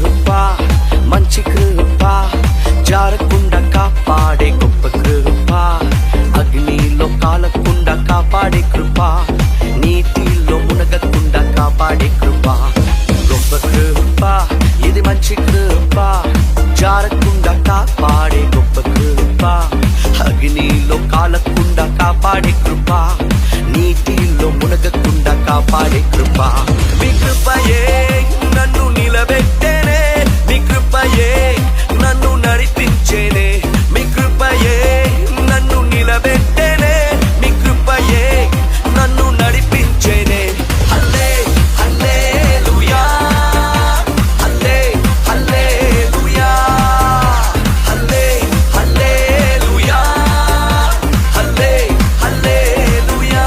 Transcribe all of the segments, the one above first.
కృప మంచి కృప జారకుండా కాపాడే గొప్ప కృప అగ్నిలో కాలకుండా కాపాడే కృప నీటిలో మునగకుండా కాపాడే కృప గొప్ప కృప ఇది మంచి కృప జారకుండా కాపాడే గొప్ప కృప అగ్నిలో కాలకుండా కాపాడే కృప నీటిలో మునగకుండా కాపాడే కృప మీ కృపయే నన్ను నిలబెట్టేనే మీ కృపయే నన్ను నడిపించేనే మీ కృపయే నన్ను నిలబెట్టేనే మీ కృపయే నన్ను నడిపించేనే హల్లే హల్లెలూయా హల్లే హల్లెలూయా హల్లే హల్లెలూయా హల్లే హల్లెలూయా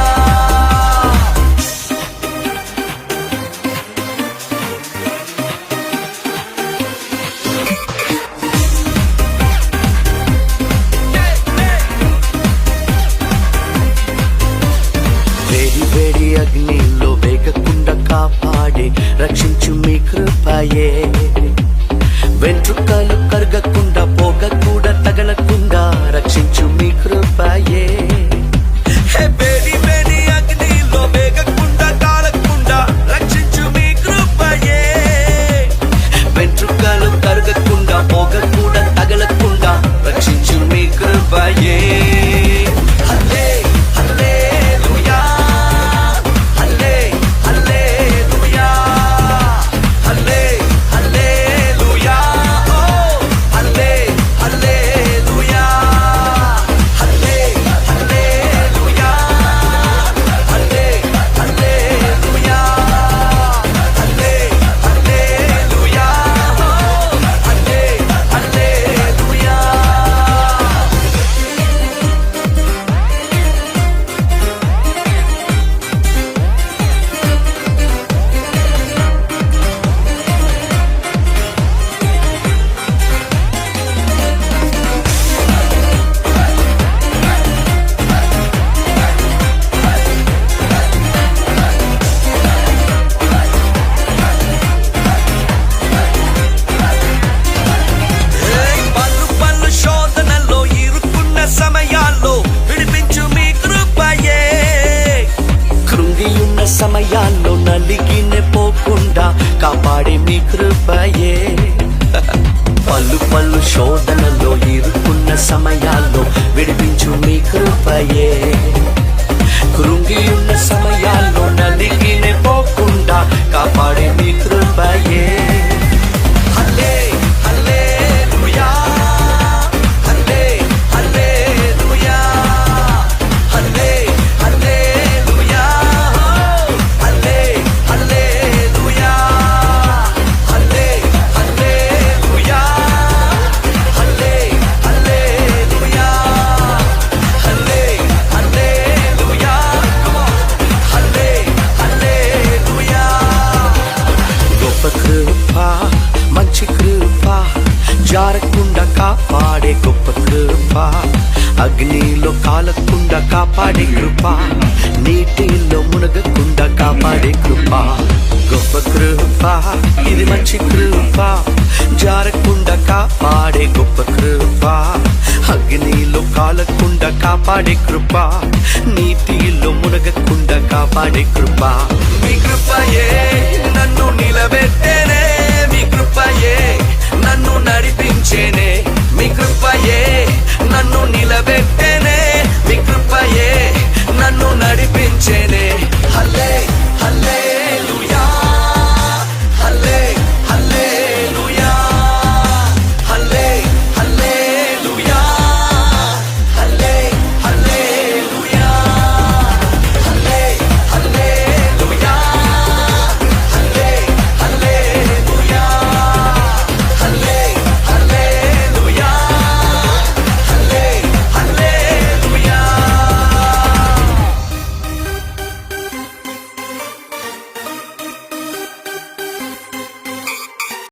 వేడి వేడి అగ్నిలో వేగకుండా కాపాడే రక్షించు మీ కృపయే వెంట్రుకలు కరగకుండా పొగ కూడా తగలకుండా రక్షించు మీ కృపయే వేడి వేడి అగ్నిలో వేగకుండా కాలకుండా రక్షించు మీ కృపయే వెంట్రుకలు కరగకుండా పొగ కూడా తగలకుండా రక్షించు మీ కృపయే హల్లే హల్లెలూయా హల్లే హల్లెలూయా హల్లే హల్లెలూయా ఓ హల్లే హల్లెలూయా హల్లే హల్లెలూయా హల్లే హల్లెలూయా హల్లే హల్లెలూయా ఓ హల్లే హల్లెలూయా పళ్ళు పళ్ళు శోధనలో ఇరుక్కున్న సమయాల్లో విడిపించు మీ కృపయే కృంగి ఉన్న సమయాల్లో నలిగిన పోకుండా కాపాడే మీ కృపయే పళ్ళు పళ్ళు శోధనలో ఇరుక్కున్న సమయాల్లో విడిపించు మీ కృపయే కృంగి ఉన్న సమయాల్లో నలిగిన పోకుండా కాపాడే మీ కృపయే హల్లే హల్లెలూయా హల్లే హల్లెలూయా హల్లే హల్లెలూయా హల్లే హల్లెలూయా హల్లే హల్లెలూయా హల్లే హల్లెలూయా హల్లే హల్లెలూయా హల్లే హల్లెలూయా గొప్ప కృప మంచి కృప జారకుండా కాపాడే గొప్ప కృప అగ్నిలో కాలకుండా కాపాడే కృప నీటిలో మునగకుండా కాపాడే కృప గొప్ప కృప ఇది మంచి కృప జారకుండా కాపాడే గొప్ప కృప అగ్నిలో కాలకుండా కాపాడే కృప నీటిలో మునగకుండా కాపాడే కృప మీ కృపయే నన్ను నిలబెట్టేనే